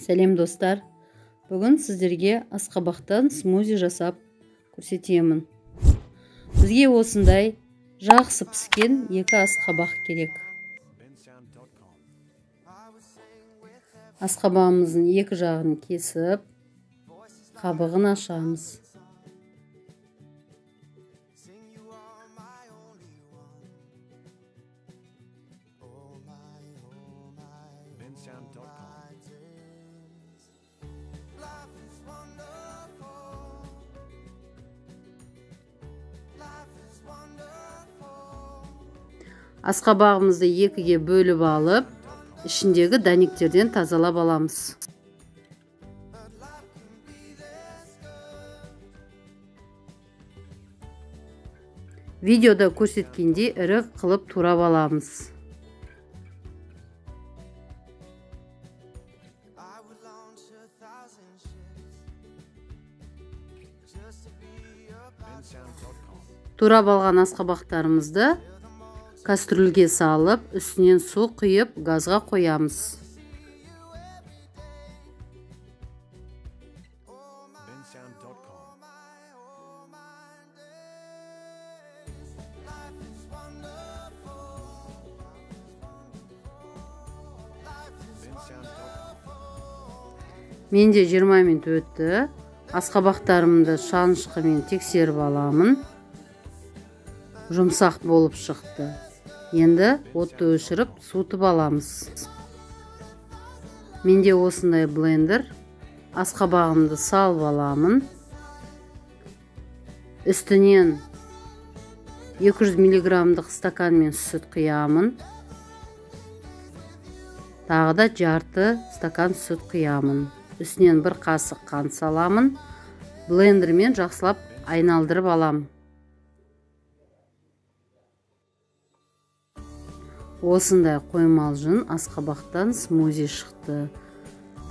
Сәлем достар. Бүгін сіздерге асқабақтан смузи жасап көрсетемін. Бізге осындай жақсы піскен екі асқабақ керек. Асқабағымыздың екі жағын кесіп, қабығын ашамыз. Асқабағымызды екіге бөліп алып, ішіндегі дәнектерден тазалап аламыз. Видеода көрсеткендей ірі қылып турап аламыз. Турап алған асқабақтарымызды кастрюльге салып, үстінен су құйып, газға қоямыз. Менде 20 минут өтті. Асқабақтарымды шанышқымен тексеріп аламын. Жұмсақ болып шықты. Енді отты өшіріп, суытып аламыз. Менде осындай блендер. Асқабағымды салып аламын. Үстінен 200 миллиграммдық стаканмен сүт құямын. Тағы да жарты стакан сүт құямын. Үстінен бір қасық қант саламын. Блендермен жақсылап айналдырып аламын. Осындай қоймалжың асқабақтан смузи шықты.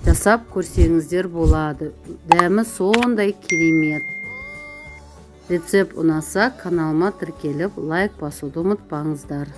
Жасап көрсеңіздер болады. Дәмі сондай керемет. Рецепт ұнаса, каналыма тіркеліп, лайк басуды ұмытпаңыздар.